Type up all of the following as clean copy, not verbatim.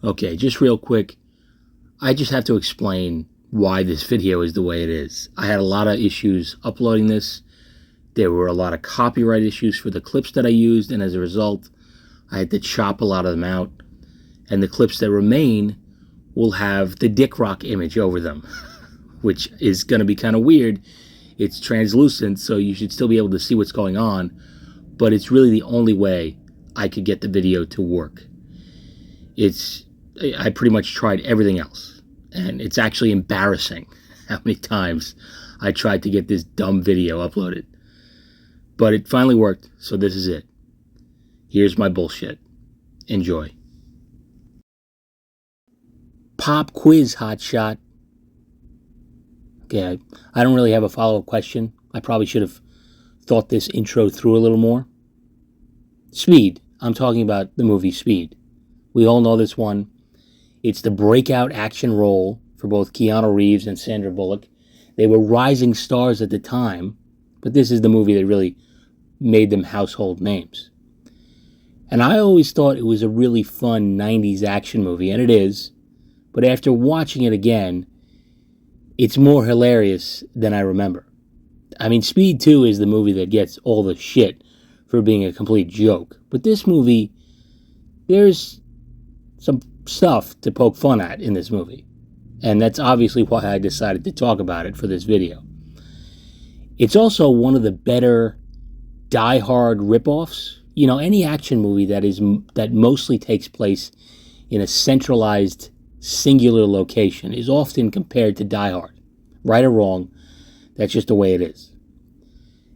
Okay, just real quick, I just have to explain why this video is the way it is. I had a lot of issues uploading this. There were a lot of copyright issues for the clips that I used, and as a result, I had to chop a lot of them out. And the clips that remain will have the Dick Rock image over them, which is going to be kind of weird. It's translucent, so you should still be able to see what's going on, but it's really the only way I could get the video to work. I pretty much tried everything else, and it's actually embarrassing how many times I tried to get this dumb video uploaded. But it finally worked, so this is it. Here's my bullshit. Enjoy. Pop quiz, hotshot. Okay, I don't really have a follow-up question. I probably should have thought this intro through a little more. Speed. I'm talking about the movie Speed. We all know this one. It's the breakout action role for both Keanu Reeves and Sandra Bullock. They were rising stars at the time, but this is the movie that really made them household names. And I always thought it was a really fun 90s action movie, and it is. But after watching it again, it's more hilarious than I remember. I mean, Speed 2 is the movie that gets all the shit for being a complete joke. But this movie, there's some stuff to poke fun at in this movie. And that's obviously why I decided to talk about it for this video. It's also one of the better Die Hard ripoffs. You know, any action movie that mostly takes place in a centralized, singular location is often compared to Die Hard. Right or wrong, that's just the way it is.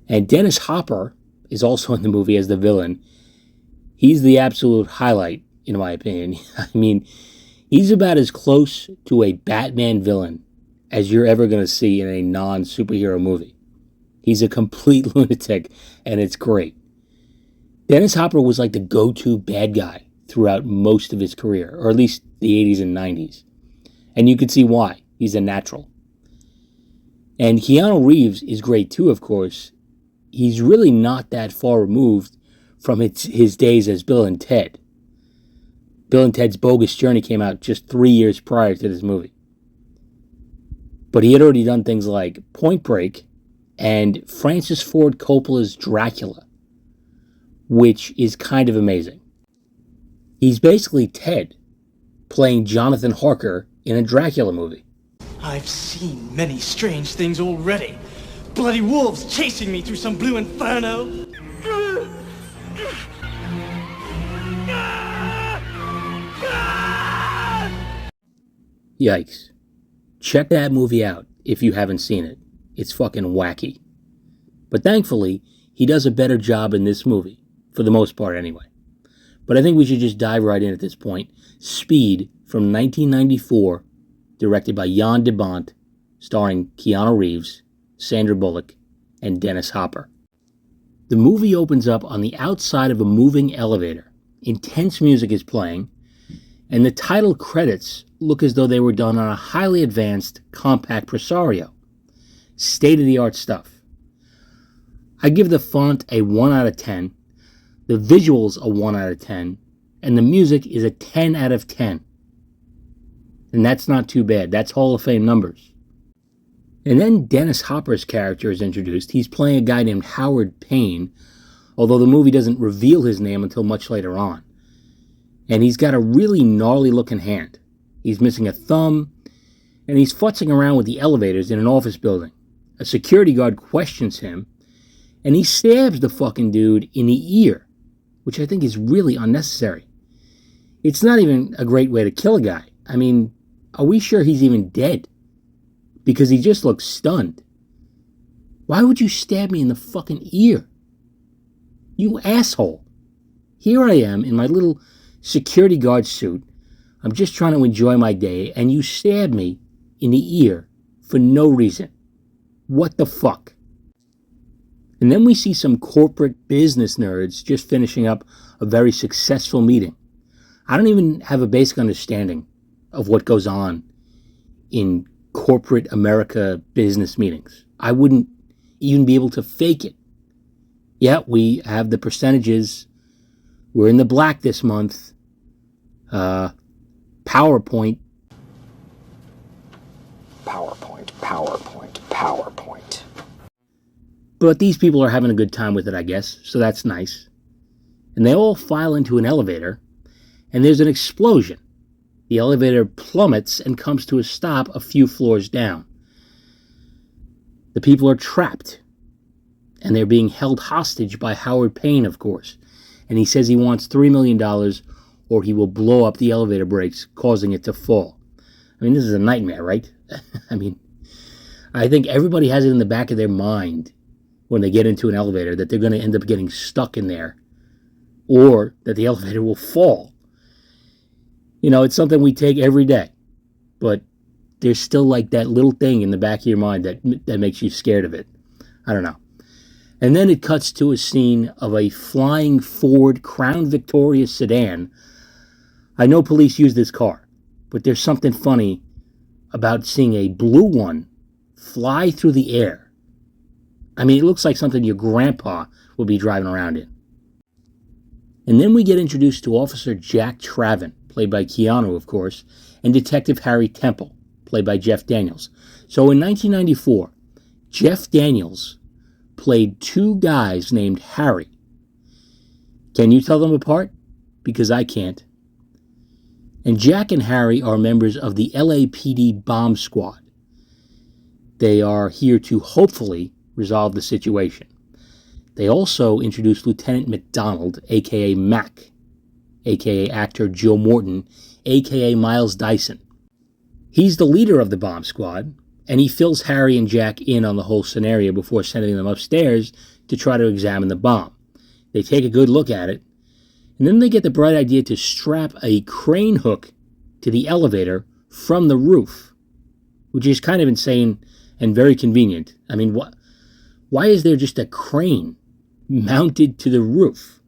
And Dennis Hopper is also in the movie as the villain. He's the absolute highlight, in my opinion. I mean, he's about as close to a Batman villain as you're ever going to see in a non-superhero movie. He's a complete lunatic, and it's great. Dennis Hopper was like the go-to bad guy throughout most of his career, or at least the 80s and 90s. And you can see why. He's a natural. And Keanu Reeves is great too, of course. He's really not that far removed from his days as Bill and Ted. Bill and Ted's Bogus Journey came out just 3 years prior to this movie. But he had already done things like Point Break and Francis Ford Coppola's Dracula, which is kind of amazing. He's basically Ted, playing Jonathan Harker in a Dracula movie. I've seen many strange things already. Bloody wolves chasing me through some blue inferno. Yikes. Check that movie out if you haven't seen it. It's fucking wacky. But thankfully, he does a better job in this movie, for the most part anyway. But I think we should just dive right in at this point. Speed from 1994, directed by Jan de Bont, starring Keanu Reeves, Sandra Bullock, and Dennis Hopper. The movie opens up on the outside of a moving elevator. Intense music is playing, and the title credits look as though they were done on a highly advanced compact Presario. State-of-the-art stuff. I give the font a 1 out of 10, the visuals a 1 out of 10, and the music is a 10 out of 10. And that's not too bad. That's Hall of Fame numbers. And then Dennis Hopper's character is introduced. He's playing a guy named Howard Payne, although the movie doesn't reveal his name until much later on. And he's got a really gnarly looking hand. He's missing a thumb, and he's futzing around with the elevators in an office building. A security guard questions him, and he stabs the fucking dude in the ear, which I think is really unnecessary. It's not even a great way to kill a guy. I mean, are we sure he's even dead? Because he just looks stunned. Why would you stab me in the fucking ear? You asshole. Here I am in my little security guard suit. I'm just trying to enjoy my day, and you stab me in the ear for no reason. What the fuck? And then we see some corporate business nerds just finishing up a very successful meeting. I don't even have a basic understanding of what goes on in corporate America business meetings. I wouldn't even be able to fake it. Yeah, we have the percentages. We're in the black this month. But PowerPoint. PowerPoint. But these people are having a good time with it, I guess, so that's nice. And they all file into an elevator, and there's an explosion. The elevator plummets and comes to a stop a few floors down. The people are trapped, and they're being held hostage by Howard Payne, of course. And he says he wants $3 million or he will blow up the elevator brakes, causing it to fall. I mean, this is a nightmare, right? I mean, I think everybody has it in the back of their mind when they get into an elevator that they're going to end up getting stuck in there or that the elevator will fall. You know, it's something we take every day, but there's still like that little thing in the back of your mind that makes you scared of it. I don't know. And then it cuts to a scene of a flying Ford Crown Victoria sedan. I know police use this car, but there's something funny about seeing a blue one fly through the air. I mean, it looks like something your grandpa would be driving around in. And then we get introduced to Officer Jack Traven, played by Keanu, of course, and Detective Harry Temple, played by Jeff Daniels. So in 1994, Jeff Daniels played two guys named Harry. Can you tell them apart? Because I can't. And Jack and Harry are members of the LAPD bomb squad. They are here to hopefully resolve the situation. They also introduced Lieutenant McDonald, a.k.a. Mac, a.k.a. actor Joe Morton, a.k.a. Miles Dyson. He's the leader of the bomb squad, and he fills Harry and Jack in on the whole scenario before sending them upstairs to try to examine the bomb. They take a good look at it, and then they get the bright idea to strap a crane hook to the elevator from the roof, which is kind of insane and very convenient. I mean, why is there just a crane mounted to the roof?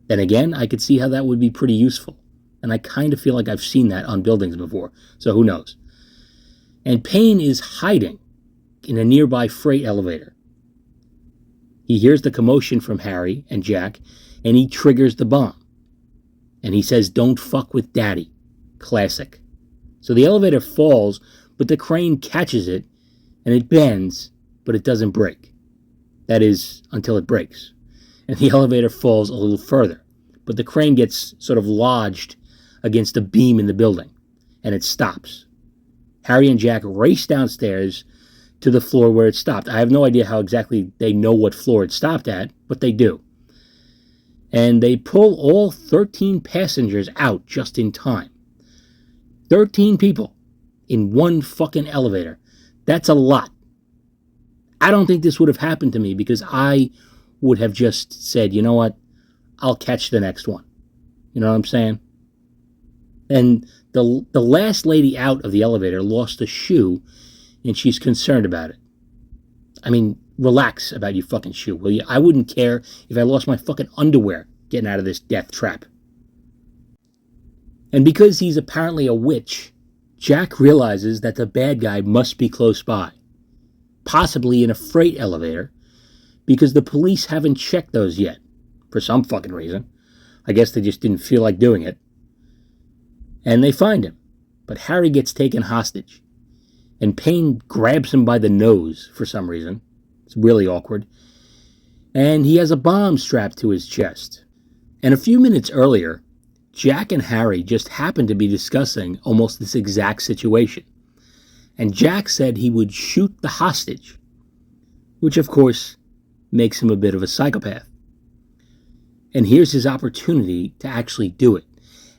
Then again, I could see how that would be pretty useful, and I kind of feel like I've seen that on buildings before, so who knows. And Payne is hiding in a nearby freight elevator. He hears the commotion from Harry and Jack, and he triggers the bomb. And he says, "Don't fuck with Daddy." Classic. So the elevator falls, but the crane catches it, and it bends, but it doesn't break. That is, until it breaks. And the elevator falls a little further, but the crane gets sort of lodged against a beam in the building, and it stops. Harry and Jack race downstairs to the floor where it stopped. I have no idea how exactly they know what floor it stopped at, but they do. And they pull all 13 passengers out just in time. 13 people in one fucking elevator. That's a lot. I don't think this would have happened to me because I would have just said, you know what, I'll catch the next one. You know what I'm saying? And the last lady out of the elevator lost a shoe, and she's concerned about it. I mean, relax about your fucking shoe, will you? I wouldn't care if I lost my fucking underwear getting out of this death trap. And because he's apparently a witch, Jack realizes that the bad guy must be close by, possibly in a freight elevator, because the police haven't checked those yet, for some fucking reason. I guess they just didn't feel like doing it. And they find him, but Harry gets taken hostage, and Payne grabs him by the nose for some reason. It's really awkward. And he has a bomb strapped to his chest. And a few minutes earlier, Jack and Harry just happened to be discussing almost this exact situation. And Jack said he would shoot the hostage, which of course makes him a bit of a psychopath. And here's his opportunity to actually do it.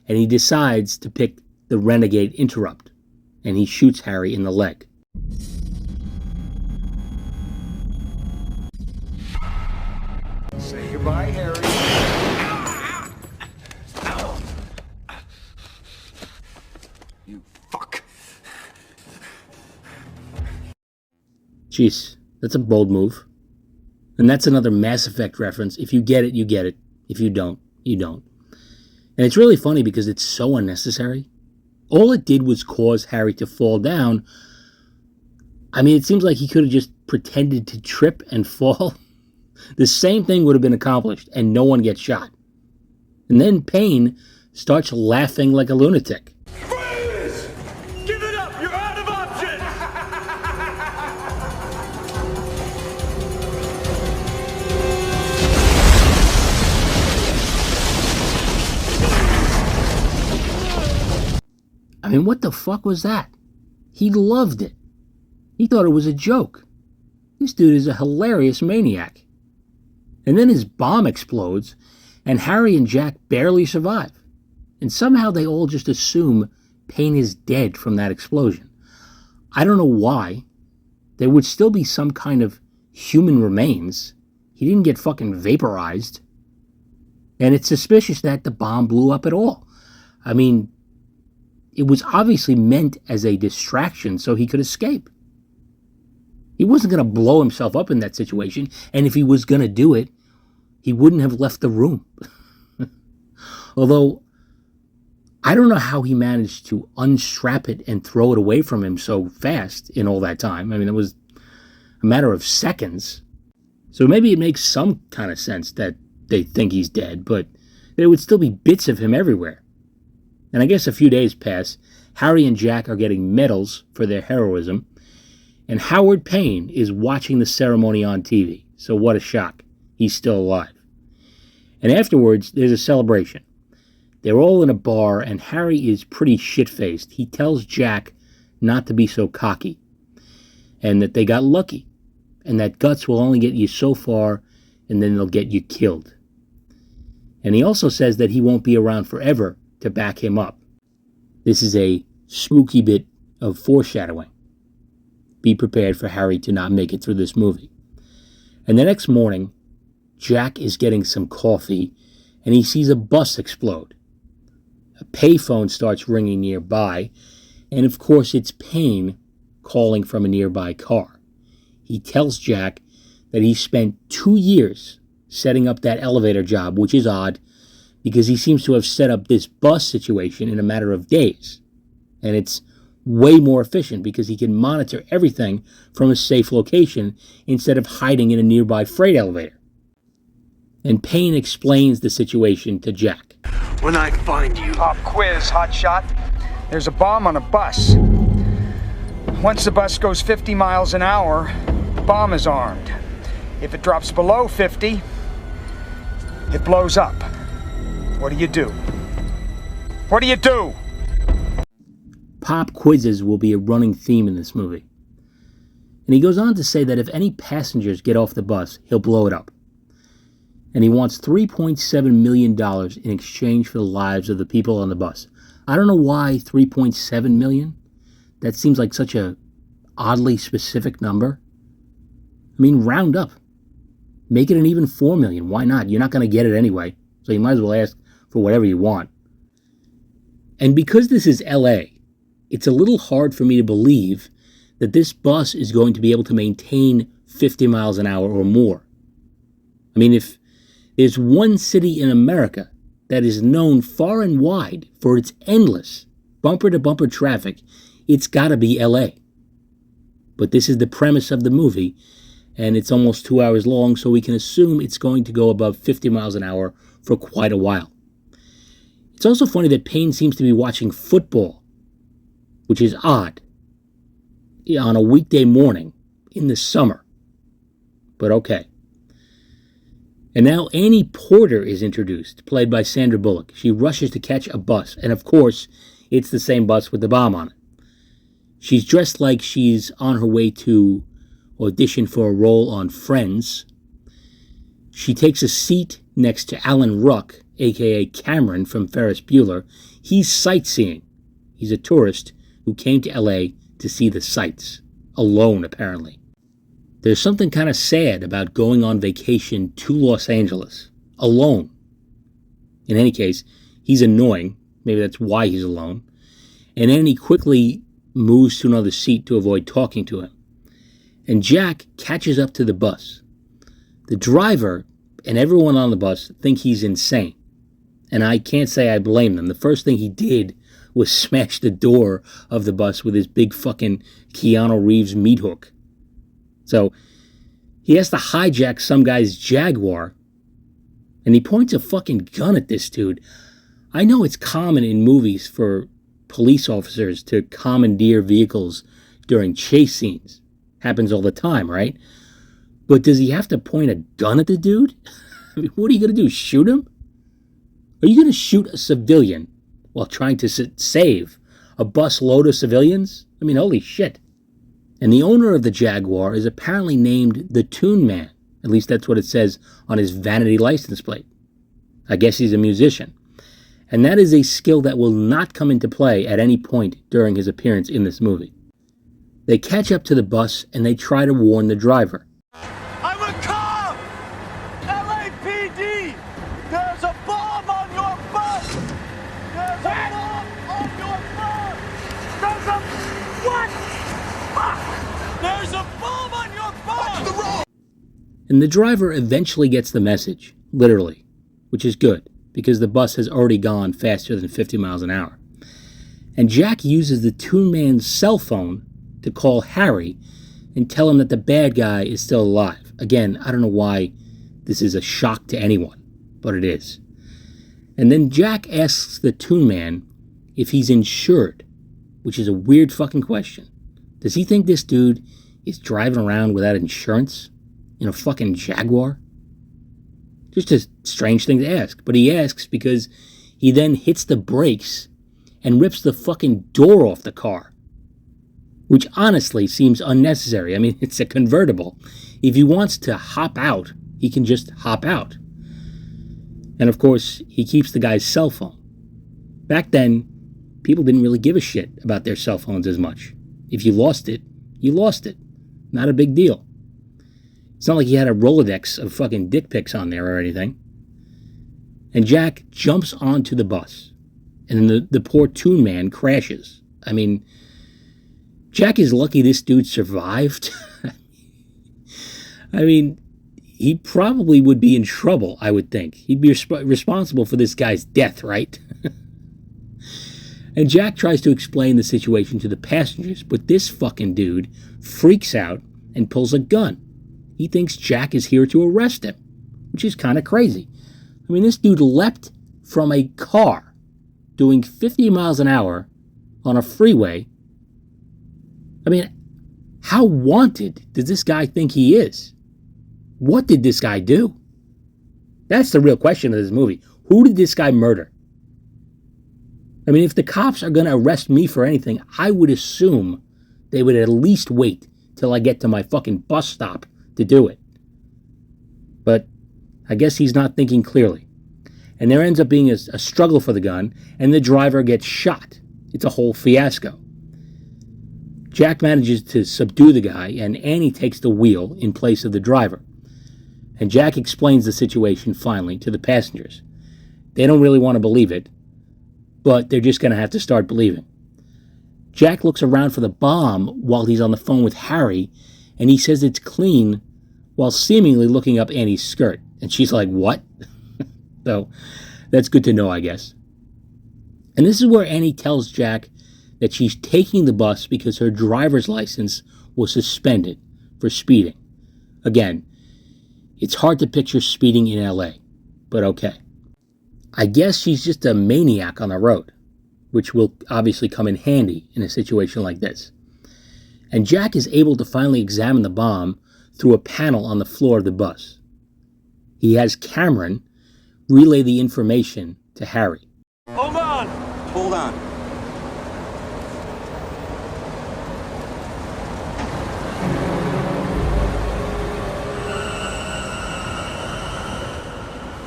And he decides to pick the renegade interrupt, and he shoots Harry in the leg. Say goodbye, Harry. You fuck. Jeez, that's a bold move. And that's another Mass Effect reference. If you get it, you get it. If you don't, you don't. And it's really funny because it's so unnecessary. All it did was cause Harry to fall down. I mean, it seems like he could have just pretended to trip and fall. The same thing would have been accomplished, and no one gets shot. And then Payne starts laughing like a lunatic. Freeze! Give it up! You're out of options! I mean, what the fuck was that? He loved it. He thought it was a joke. This dude is a hilarious maniac. And then his bomb explodes, and Harry and Jack barely survive. And somehow they all just assume Payne is dead from that explosion. I don't know why. There would still be some kind of human remains. He didn't get fucking vaporized. And it's suspicious that the bomb blew up at all. I mean, it was obviously meant as a distraction so he could escape. He wasn't going to blow himself up in that situation, and if he was going to do it, he wouldn't have left the room. Although, I don't know how he managed to unstrap it and throw it away from him so fast in all that time. I mean, it was a matter of seconds. So maybe it makes some kind of sense that they think he's dead, but there would still be bits of him everywhere. And I guess a few days pass. Harry and Jack are getting medals for their heroism, and Howard Payne is watching the ceremony on TV. So what a shock. He's still alive. And afterwards, there's a celebration. They're all in a bar, and Harry is pretty shit-faced. He tells Jack not to be so cocky, and that they got lucky, and that guts will only get you so far, and then they'll get you killed. And he also says that he won't be around forever to back him up. This is a spooky bit of foreshadowing. Be prepared for Harry to not make it through this movie. And the next morning, Jack is getting some coffee, and he sees a bus explode. A payphone starts ringing nearby, and of course it's Payne calling from a nearby car. He tells Jack that he spent 2 years setting up that elevator job, which is odd, because he seems to have set up this bus situation in a matter of days. And it's way more efficient because he can monitor everything from a safe location instead of hiding in a nearby freight elevator. And Payne explains the situation to Jack. When I find you... Pop quiz, hotshot. There's a bomb on a bus. Once the bus goes 50 miles an hour, the bomb is armed. If it drops below 50, it blows up. What do you do? What do you do? Pop quizzes will be a running theme in this movie. And he goes on to say that if any passengers get off the bus, he'll blow it up. And he wants $3.7 million in exchange for the lives of the people on the bus. I don't know why $3.7 million. That seems like such a oddly specific number. I mean, round up. Make it an even $4 million. Why not? You're not going to get it anyway. So you might as well ask for whatever you want. And because this is LA, it's a little hard for me to believe that this bus is going to be able to maintain 50 miles an hour or more. I mean, if there's one city in America that is known far and wide for its endless bumper-to-bumper traffic, it's got to be LA. But this is the premise of the movie, and it's almost 2 hours long, so we can assume it's going to go above 50 miles an hour for quite a while. It's also funny that Payne seems to be watching football, which is odd, on a weekday morning in the summer. But okay. And now Annie Porter is introduced, played by Sandra Bullock. She rushes to catch a bus, and of course, it's the same bus with the bomb on it. She's dressed like she's on her way to audition for a role on Friends. She takes a seat next to Alan Ruck, a.k.a. Cameron from Ferris Bueller. He's sightseeing. He's a tourist who came to L.A. to see the sights, alone apparently. There's something kind of sad about going on vacation to Los Angeles, alone. In any case, he's annoying. Maybe that's why he's alone. And then he quickly moves to another seat to avoid talking to him. And Jack catches up to the bus. The driver and everyone on the bus think he's insane. And I can't say I blame them. The first thing he did was smash the door of the bus with his big fucking Keanu Reeves meat hook. So he has to hijack some guy's Jaguar, and he points a fucking gun at this dude. I know it's common in movies for police officers to commandeer vehicles during chase scenes. Happens all the time, right? But does he have to point a gun at the dude? I mean, what are you going to do, shoot him? Are you going to shoot a civilian while trying to save a bus load of civilians? I mean, holy shit. And the owner of the Jaguar is apparently named the Toon Man. At least that's what it says on his vanity license plate. I guess he's a musician. And that is a skill that will not come into play at any point during his appearance in this movie. They catch up to the bus and they try to warn the driver. I'm a cop! LAPD! There's a bomb on your bus! There's a bomb on your bus! There's a... What? Fuck! There's a bomb on your bus! What's the road? And the driver eventually gets the message, literally, which is good, because the bus has already gone faster than 50 miles an hour. And Jack uses the Toon Man's cell phone to call Harry and tell him that the bad guy is still alive. Again, I don't know why this is a shock to anyone, but it is. And then Jack asks the Toon Man if he's insured, which is a weird fucking question. Does he think this dude is driving around without insurance in a fucking Jaguar? Just a strange thing to ask, but he asks because he then hits the brakes and rips the fucking door off the car, which honestly seems unnecessary. I mean, it's a convertible. If he wants to hop out, he can just hop out. And of course, he keeps the guy's cell phone. Back then, people didn't really give a shit about their cell phones as much. If you lost it, you lost it. Not a big deal. It's not like he had a Rolodex of fucking dick pics on there or anything. And Jack jumps onto the bus. And then the poor Toon Man crashes. I mean, Jack is lucky this dude survived. I mean, he probably would be in trouble, I would think. He'd be responsible for this guy's death, right? And Jack tries to explain the situation to the passengers, but this fucking dude freaks out and pulls a gun. He thinks Jack is here to arrest him, which is kind of crazy. I mean, this dude leapt from a car doing 50 miles an hour on a freeway. I mean, how wanted does this guy think he is? What did this guy do? That's the real question of this movie. Who did this guy murder? I mean, if the cops are going to arrest me for anything, I would assume they would at least wait till I get to my fucking bus stop to do it. But I guess he's not thinking clearly. And there ends up being a struggle for the gun, and the driver gets shot. It's a whole fiasco. Jack manages to subdue the guy, and Annie takes the wheel in place of the driver. And Jack explains the situation finally to the passengers. They don't really want to believe it, but they're just going to have to start believing. Jack looks around for the bomb while he's on the phone with Harry, and he says it's clean while seemingly looking up Annie's skirt. And she's like, what? So that's good to know, I guess. And this is where Annie tells Jack that she's taking the bus because her driver's license was suspended for speeding. Again, it's hard to picture speeding in LA, but okay. I guess she's just a maniac on the road, which will obviously come in handy in a situation like this. And Jack is able to finally examine the bomb through a panel on the floor of the bus. He has Cameron relay the information to Harry. Hold on! Hold on.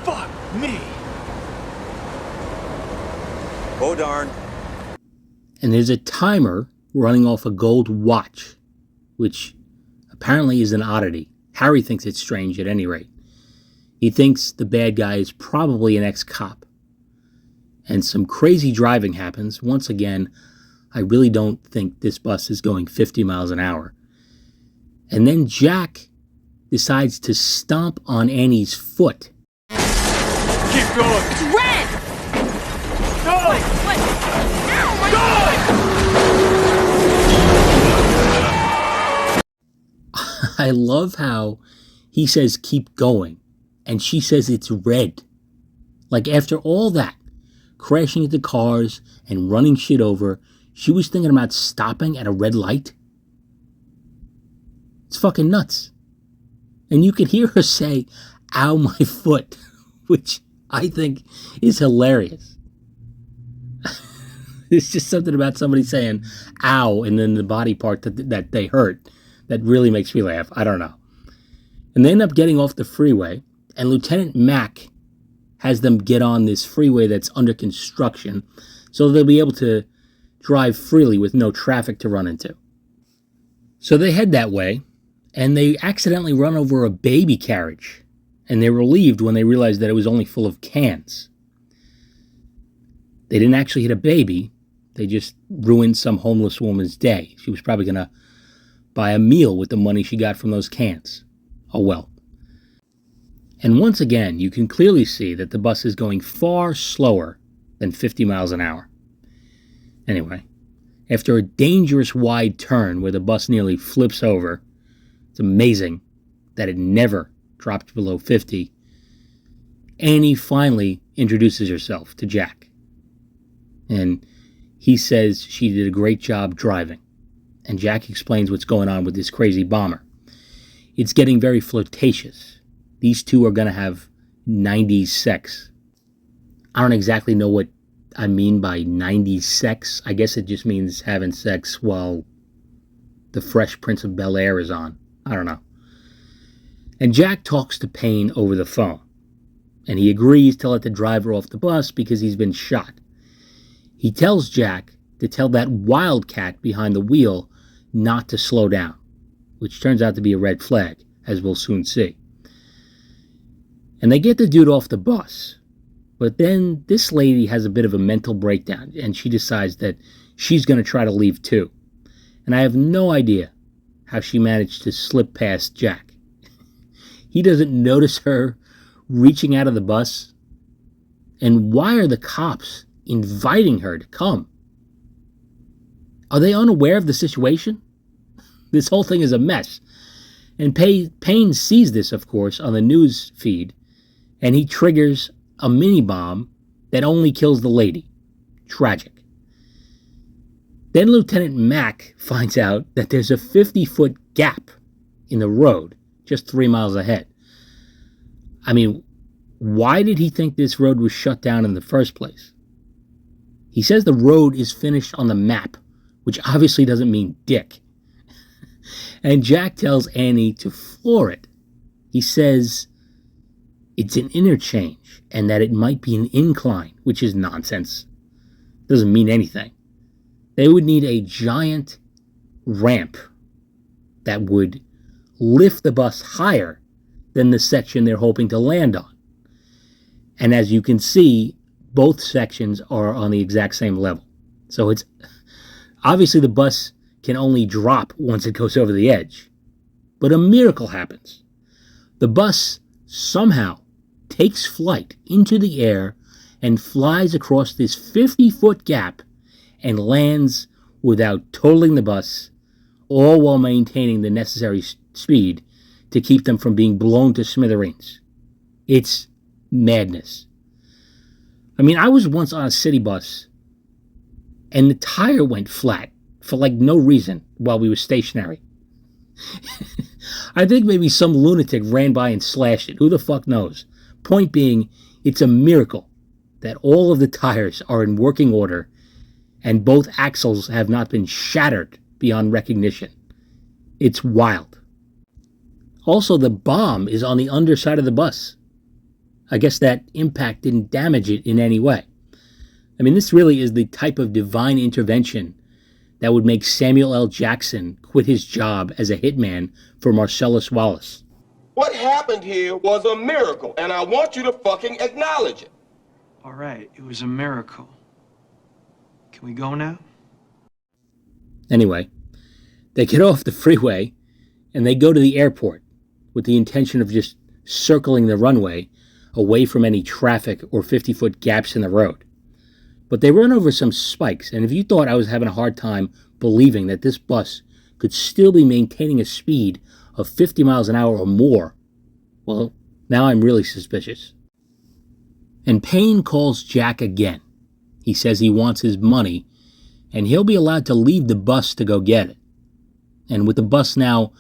Fuck me! Oh darn. And there's a timer running off a gold watch, which apparently is an oddity. Harry thinks it's strange at any rate. He thinks the bad guy is probably an ex-cop. And some crazy driving happens. Once again, I really don't think this bus is going 50 miles an hour. And then Jack decides to stomp on Annie's foot. Keep going! It's red! Go! What? Ow, my Go! I love how he says keep going, and she says it's red. Like after all that crashing into cars and running shit over, she was thinking about stopping at a red light? It's fucking nuts. And you could hear her say, "Ow, my foot," which I think is hilarious. It's just something about somebody saying, "ow," and then the body part that they hurt that really makes me laugh. I don't know. And they end up getting off the freeway, and Lieutenant Mack has them get on this freeway that's under construction so they'll be able to drive freely with no traffic to run into. So they head that way, and they accidentally run over a baby carriage, and they're relieved when they realize that it was only full of cans. They didn't actually hit a baby. They just ruined some homeless woman's day. She was probably going to buy a meal with the money she got from those cans. Oh well. And once again, you can clearly see that the bus is going far slower than 50 miles an hour. Anyway, after a dangerous wide turn where the bus nearly flips over, it's amazing that it never dropped below 50, Annie finally introduces herself to Jack. And he says she did a great job driving. And Jack explains what's going on with this crazy bomber. It's getting very flirtatious. These two are going to have 90s sex. I don't exactly know what I mean by 90s sex. I guess it just means having sex while the Fresh Prince of Bel-Air is on. I don't know. And Jack talks to Payne over the phone. And he agrees to let the driver off the bus because he's been shot. He tells Jack to tell that wildcat behind the wheel not to slow down, which turns out to be a red flag, as we'll soon see. And they get the dude off the bus. But then this lady has a bit of a mental breakdown, and she decides that she's going to try to leave too. And I have no idea how she managed to slip past Jack. He doesn't notice her reaching out of the bus. And why are the cops inviting her to come? Are they unaware of the situation? This whole thing is a mess. And Payne sees this, of course, on the news feed, and he triggers a mini bomb that only kills the lady. Tragic. Then Lieutenant Mack finds out that there's a 50-foot gap in the road just 3 miles ahead. I mean, why did he think this road was shut down in the first place? He says the road is finished on the map, which obviously doesn't mean dick. And Jack tells Annie to floor it. He says it's an interchange and that it might be an incline, which is nonsense. Doesn't mean anything. They would need a giant ramp that would lift the bus higher than the section they're hoping to land on. And as you can see, both sections are on the exact same level. So it's obviously the bus can only drop once it goes over the edge. But a miracle happens. The bus somehow takes flight into the air and flies across this 50-foot gap and lands without totaling the bus, all while maintaining the necessary speed to keep them from being blown to smithereens. It's madness. I mean, I was once on a city bus and the tire went flat for like no reason while we were stationary. I think maybe some lunatic ran by and slashed it. Who the fuck knows? Point being, it's a miracle that all of the tires are in working order and both axles have not been shattered beyond recognition. It's wild. Also, the bomb is on the underside of the bus. I guess that impact didn't damage it in any way. I mean, this really is the type of divine intervention that would make Samuel L. Jackson quit his job as a hitman for Marcellus Wallace. What happened here was a miracle, and I want you to fucking acknowledge it. All right, it was a miracle. Can we go now? Anyway, they get off the freeway and they go to the airport with the intention of just circling the runway away from any traffic or 50-foot gaps in the road. But they run over some spikes, and if you thought I was having a hard time believing that this bus could still be maintaining a speed of 50 miles an hour or more, well, now I'm really suspicious. And Payne calls Jack again, He says he wants his money, and he'll be allowed to leave the bus to go get it. And with the bus now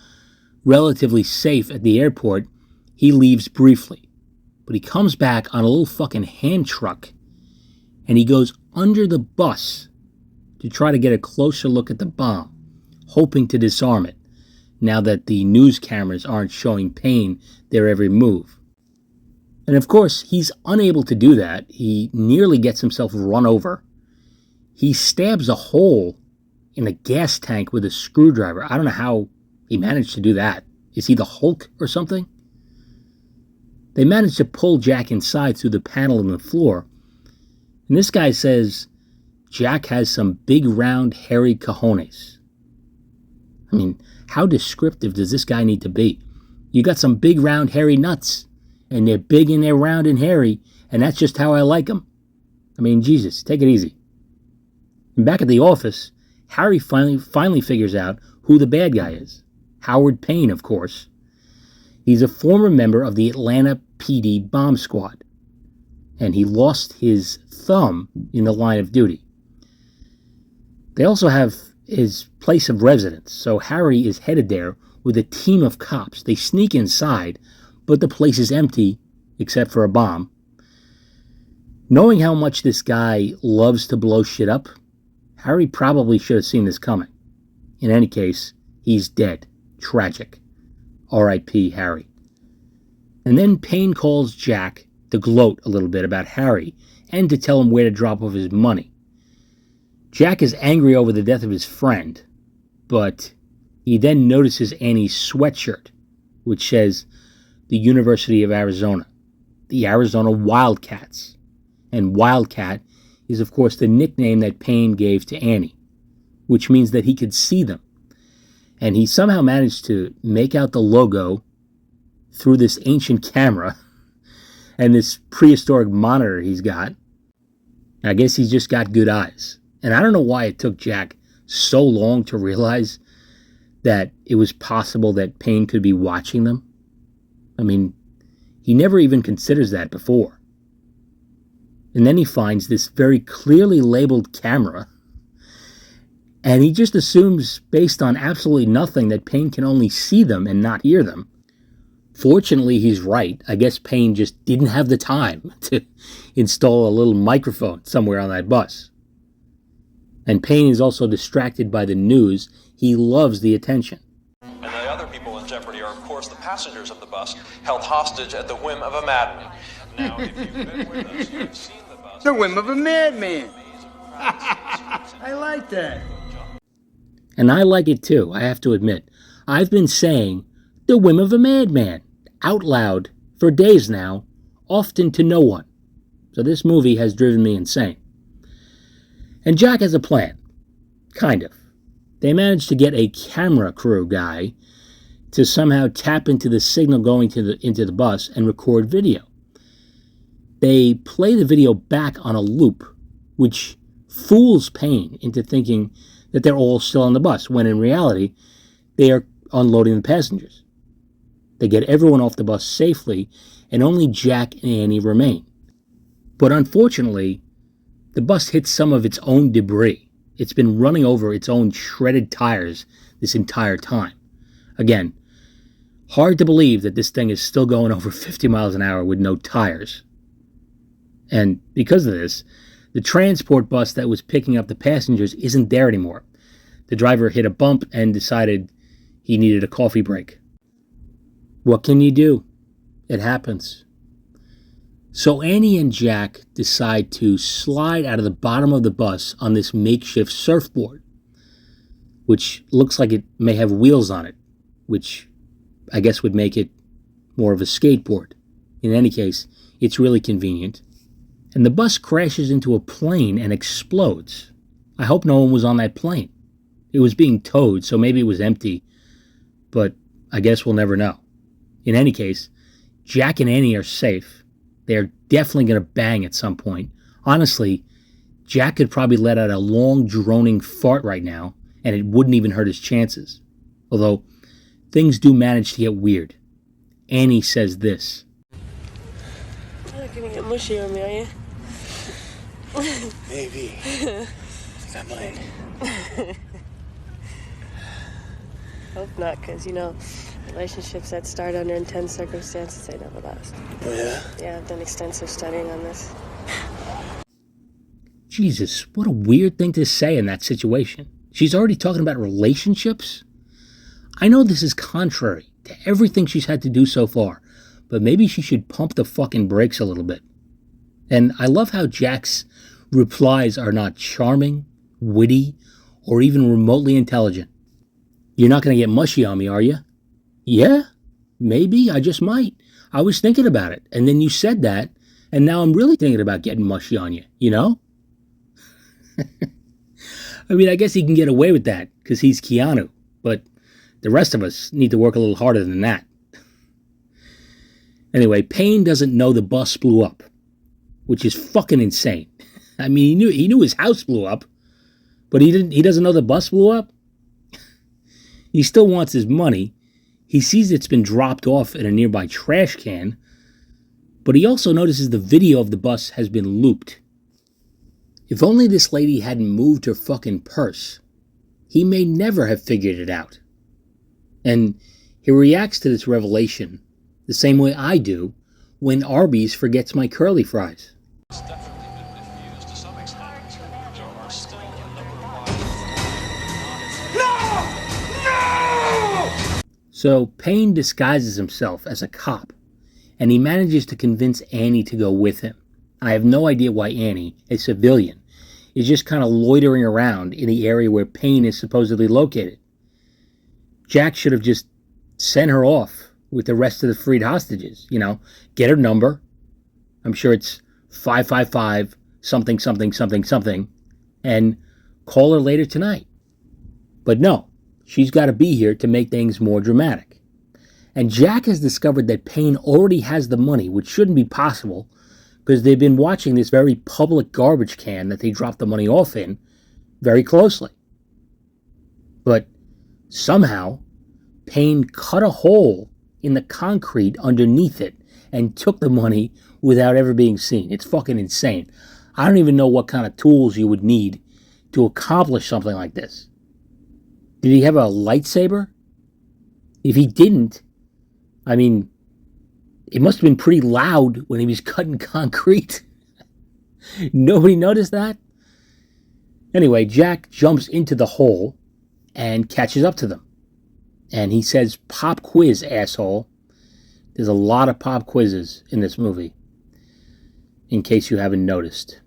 relatively safe at the airport, he leaves briefly. But he comes back on a little fucking hand truck, and he goes under the bus to try to get a closer look at the bomb, hoping to disarm it, now that the news cameras aren't showing Payne their every move. And of course, he's unable to do that. He nearly gets himself run over. He stabs a hole in a gas tank with a screwdriver. I don't know how he managed to do that. Is he the Hulk or something? They managed to pull Jack inside through the panel in the floor. And this guy says Jack has some big, round, hairy cojones. I mean, how descriptive does this guy need to be? You got some big, round, hairy nuts, and they're big and they're round and hairy, and that's just how I like them. I mean, Jesus, take it easy. And back at the office, Harry finally figures out who the bad guy is. Howard Payne, of course. He's a former member of the Atlanta PD bomb squad, and he lost his thumb in the line of duty. They also have his place of residence, so Harry is headed there with a team of cops. They sneak inside, but the place is empty except for a bomb. Knowing how much this guy loves to blow shit up, Harry probably should have seen this coming. In any case, he's dead. Tragic. R.I.P. Harry. And then Payne calls Jack to gloat a little bit about Harry and to tell him where to drop off his money. Jack is angry over the death of his friend, but he then notices Annie's sweatshirt, which says the University of Arizona, the Arizona Wildcats. And Wildcat is, of course, the nickname that Payne gave to Annie, which means that he could see them. And he somehow managed to make out the logo through this ancient camera and this prehistoric monitor he's got. I guess he's just got good eyes. And I don't know why it took Jack so long to realize that it was possible that Payne could be watching them. I mean, he never even considers that before. And then he finds this very clearly labeled camera, and he just assumes, based on absolutely nothing, that Payne can only see them and not hear them. Fortunately, he's right. I guess Payne just didn't have the time to install a little microphone somewhere on that bus. And Payne is also distracted by the news. He loves the attention. And the other people in jeopardy are, of course, the passengers of the bus, held hostage at the whim of a madman. Now, if you've been with us, you've seen the bus. The whim of a madman. I like that. And I like it too, I have to admit. I've been saying the whim of a madman out loud for days now, often to no one. So this movie has driven me insane. And Jack has a plan. Kind of. They managed to get a camera crew guy to somehow tap into the signal going into the bus and record video. They play the video back on a loop, which fools Payne into thinking that they're all still on the bus, when in reality, they are unloading the passengers. They get everyone off the bus safely, and only Jack and Annie remain. But unfortunately, the bus hits some of its own debris. It's been running over its own shredded tires this entire time. Again, hard to believe that this thing is still going over 50 miles an hour with no tires. And because of this, the transport bus that was picking up the passengers isn't there anymore. The driver hit a bump and decided he needed a coffee break. What can you do? It happens. So Annie and Jack decide to slide out of the bottom of the bus on this makeshift surfboard, which looks like it may have wheels on it, which I guess would make it more of a skateboard. In any case, it's really convenient. And the bus crashes into a plane and explodes. I hope no one was on that plane. It was being towed, so maybe it was empty, but I guess we'll never know. In any case, Jack and Annie are safe. They're definitely going to bang at some point. Honestly, Jack could probably let out a long, droning fart right now, and it wouldn't even hurt his chances. Although, things do manage to get weird. Annie says this. You're not gonna get mushy on me, are you? Maybe. I think I might. Hope not, because, relationships that start under intense circumstances, they never last. Oh, yeah? Yeah, I've done extensive studying on this. Jesus, what a weird thing to say in that situation. She's already talking about relationships? I know this is contrary to everything she's had to do so far, but maybe she should pump the fucking brakes a little bit. And I love how Jack's replies are not charming, witty, or even remotely intelligent. You're not going to get mushy on me, are you? Yeah, maybe, I just might. I was thinking about it, and then you said that, and now I'm really thinking about getting mushy on you, you know? I mean, I guess he can get away with that, because he's Keanu, but the rest of us need to work a little harder than that. Anyway, Payne doesn't know the bus blew up, which is fucking insane. I mean, he knew his house blew up, but he doesn't know the bus blew up? He still wants his money. He sees it's been dropped off in a nearby trash can, but he also notices the video of the bus has been looped. If only this lady hadn't moved her fucking purse, he may never have figured it out. And he reacts to this revelation the same way I do when Arby's forgets my curly fries. It's definitely been diffused to some extent. There are still a number of No! So Payne disguises himself as a cop, and he manages to convince Annie to go with him. I have no idea why Annie, a civilian, is just kind of loitering around in the area where Payne is supposedly located. Jack should have just sent her off with the rest of the freed hostages. Get her number. I'm sure it's 555 something something something something, and call her later tonight. But no, she's got to be here to make things more dramatic. And Jack has discovered that Payne already has the money, which shouldn't be possible, because they've been watching this very public garbage can that they dropped the money off in very closely. But somehow, Payne cut a hole in the concrete underneath it and took the money without ever being seen. It's fucking insane. I don't even know what kind of tools you would need to accomplish something like this. Did he have a lightsaber? If he didn't, I mean, it must have been pretty loud when he was cutting concrete. Nobody noticed that? Anyway, Jack jumps into the hole and catches up to them. And he says, "Pop quiz, asshole." There's a lot of pop quizzes in this movie, in case you haven't noticed.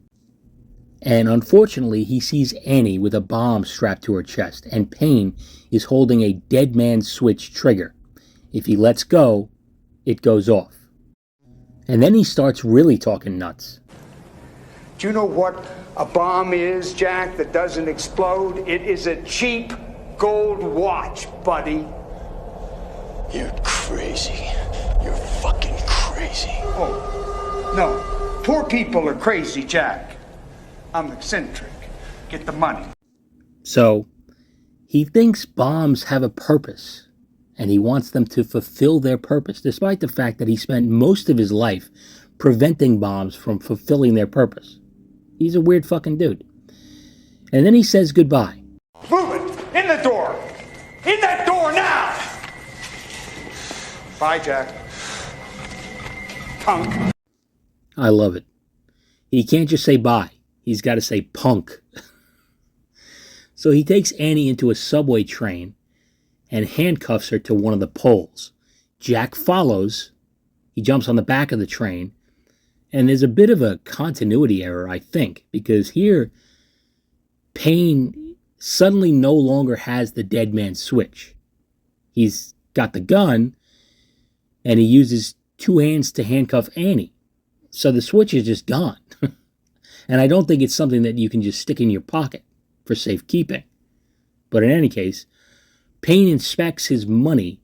And unfortunately, he sees Annie with a bomb strapped to her chest, and Payne is holding a dead man's switch trigger. If he lets go, it goes off. And then he starts really talking nuts. Do you know what a bomb is, Jack, that doesn't explode? It is a cheap gold watch, buddy. You're crazy. You're fucking crazy. Oh, no. Poor people are crazy, Jack. I'm eccentric. Get the money. So, he thinks bombs have a purpose, and he wants them to fulfill their purpose, despite the fact that he spent most of his life preventing bombs from fulfilling their purpose. He's a weird fucking dude. And then he says goodbye. Move it! In the door! In that door now! Bye, Jack. Punk. I love it. He can't just say bye. He's got to say punk. So he takes Annie into a subway train and handcuffs her to one of the poles. Jack follows. He jumps on the back of the train. And there's a bit of a continuity error, I think, because here Payne suddenly no longer has the dead man's switch. He's got the gun, and he uses two hands to handcuff Annie. So the switch is just gone. And I don't think it's something that you can just stick in your pocket for safekeeping. But in any case, Payne inspects his money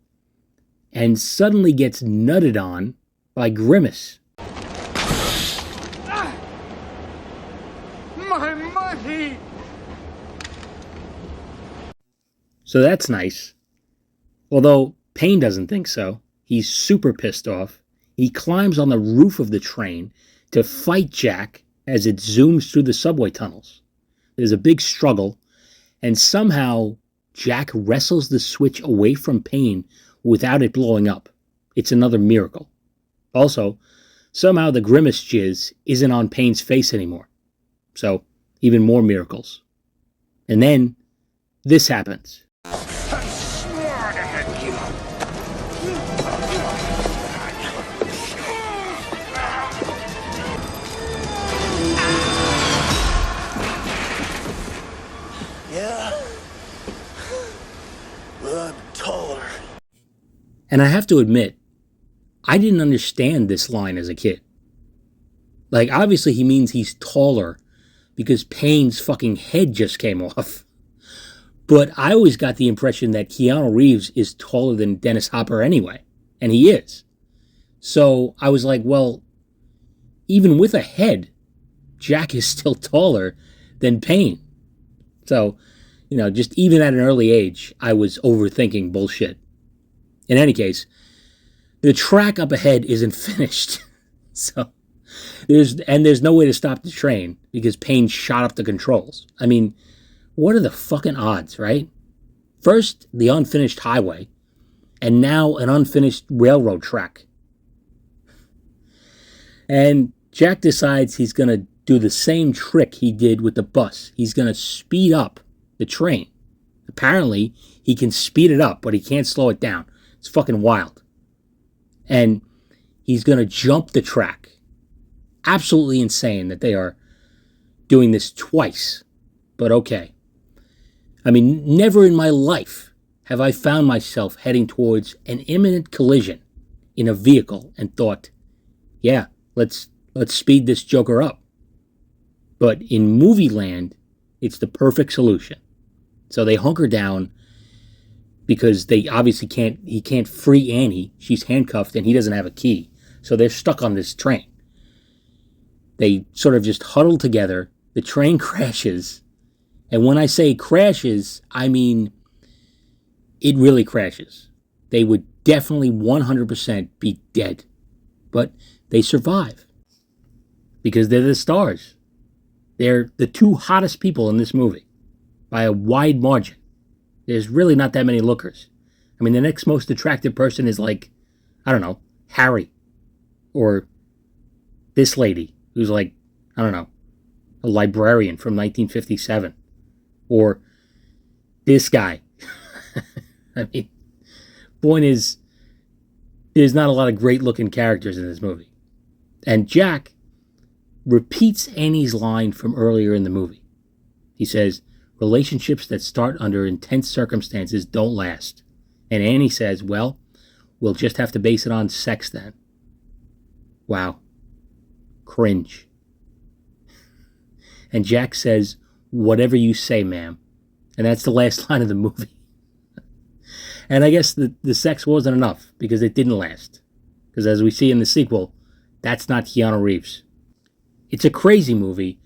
and suddenly gets nutted on by Grimace. My money! So that's nice. Although Payne doesn't think so. He's super pissed off. He climbs on the roof of the train to fight Jack as it zooms through the subway tunnels. There's a big struggle, and somehow Jack wrestles the switch away from Payne without it blowing up. It's another miracle. Also, somehow the grimace jizz isn't on Payne's face anymore. So, even more miracles. And then, this happens. Yeah. Well, I'm taller. And I have to admit, I didn't understand this line as a kid. Like, obviously he means he's taller because Payne's fucking head just came off. But I always got the impression that Keanu Reeves is taller than Dennis Hopper anyway. And he is. So I was like, well, even with a head, Jack is still taller than Payne. So, just even at an early age, I was overthinking bullshit. In any case, the track up ahead isn't finished. So, there's no way to stop the train because Payne shot up the controls. I mean, what are the fucking odds, right? First, the unfinished highway, and now an unfinished railroad track. And Jack decides he's going to do the same trick he did with the bus. He's going to speed up the train. Apparently, he can speed it up, but he can't slow it down. It's fucking wild. And he's going to jump the track. Absolutely insane that they are doing this twice. But okay. I mean, never in my life have I found myself heading towards an imminent collision in a vehicle and thought, yeah, let's speed this joker up. But in movie land, it's the perfect solution. So they hunker down because they obviously he can't free Annie. She's handcuffed and he doesn't have a key. So they're stuck on this train. They sort of just huddle together. The train crashes. And when I say crashes, I mean it really crashes. They would definitely 100% be dead. But they survive. Because they're the stars. They're the two hottest people in this movie. By a wide margin. There's really not that many lookers. I mean, the next most attractive person is like, I don't know, Harry. Or this lady, who's like, I don't know, a librarian from 1957. Or this guy. I mean, point is, there's not a lot of great looking characters in this movie. And Jack repeats Annie's line from earlier in the movie. He says, relationships that start under intense circumstances don't last. And Annie says, well, we'll just have to base it on sex then. Wow. Cringe. And Jack says, whatever you say, ma'am. And that's the last line of the movie. And I guess the sex wasn't enough because it didn't last. Because as we see in the sequel, that's not Keanu Reeves. It's a crazy movie.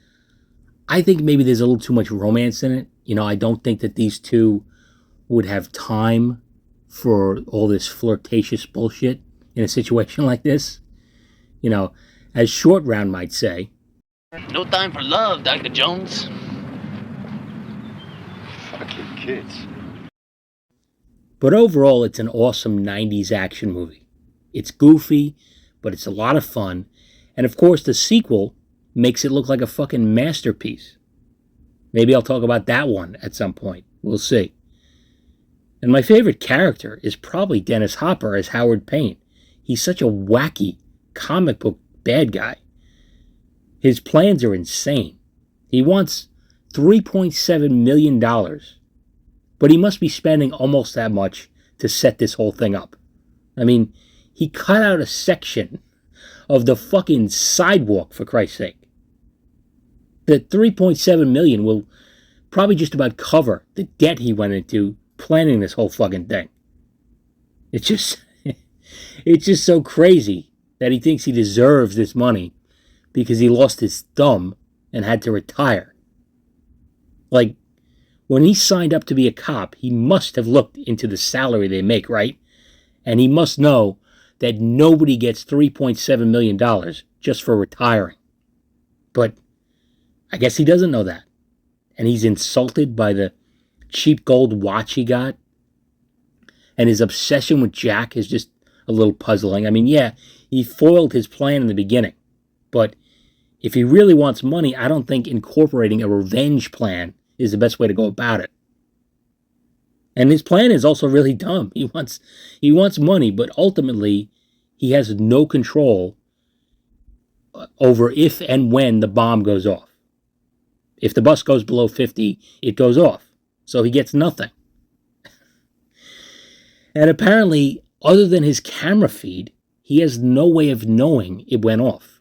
I think maybe there's a little too much romance in it. I don't think that these two would have time for all this flirtatious bullshit in a situation like this. As Short Round might say. No time for love, Dr. Jones. Fucking kids. But overall, it's an awesome 90s action movie. It's goofy, but it's a lot of fun. And of course, the sequel makes it look like a fucking masterpiece. Maybe I'll talk about that one at some point. We'll see. And my favorite character is probably Dennis Hopper as Howard Payne. He's such a wacky comic book bad guy. His plans are insane. He wants $3.7 million, but he must be spending almost that much to set this whole thing up. I mean, he cut out a section of the fucking sidewalk, for Christ's sake. The $3.7 million will probably just about cover the debt he went into planning this whole fucking thing. It's just so crazy that he thinks he deserves this money because he lost his thumb and had to retire. Like, when he signed up to be a cop, he must have looked into the salary they make, right? And he must know that nobody gets $3.7 million just for retiring. But I guess he doesn't know that. And he's insulted by the cheap gold watch he got. And his obsession with Jack is just a little puzzling. I mean, yeah, he foiled his plan in the beginning. But if he really wants money, I don't think incorporating a revenge plan is the best way to go about it. And his plan is also really dumb. He wants money, but ultimately he has no control over if and when the bomb goes off. If the bus goes below 50, it goes off. So he gets nothing. And apparently, other than his camera feed, he has no way of knowing it went off.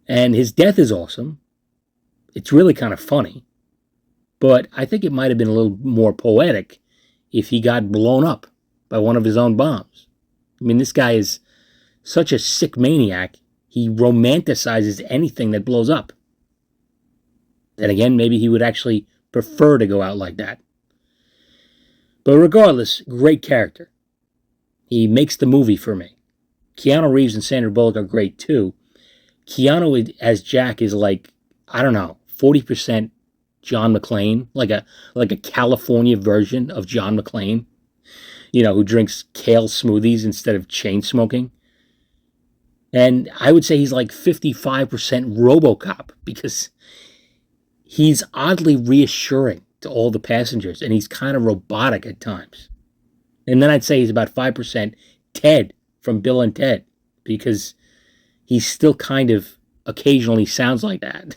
And his death is awesome. It's really kind of funny. But I think it might have been a little more poetic if he got blown up by one of his own bombs. I mean, this guy is such a sick maniac, he romanticizes anything that blows up. Then again, maybe he would actually prefer to go out like that. But regardless, great character. He makes the movie for me. Keanu Reeves and Sandra Bullock are great too. Keanu as Jack is like, I don't know, 40% John McClane, like a California version of John McClane, who drinks kale smoothies instead of chain smoking. And I would say he's like 55% RoboCop because he's oddly reassuring to all the passengers and he's kind of robotic at times. And then I'd say he's about 5% Ted from Bill and Ted because he still kind of occasionally sounds like that.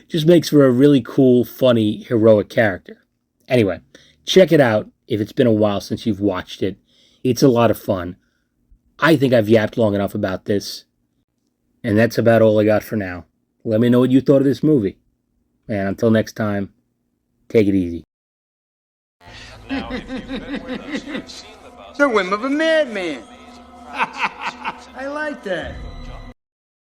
Just makes for a really cool, funny, heroic character. Anyway, check it out if it's been a while since you've watched it. It's a lot of fun. I think I've yapped long enough about this. And that's about all I got for now. Let me know what you thought of this movie. And until next time, take it easy. Now, if you've been with us, you've seen the bus. The whim of a madman. I like that.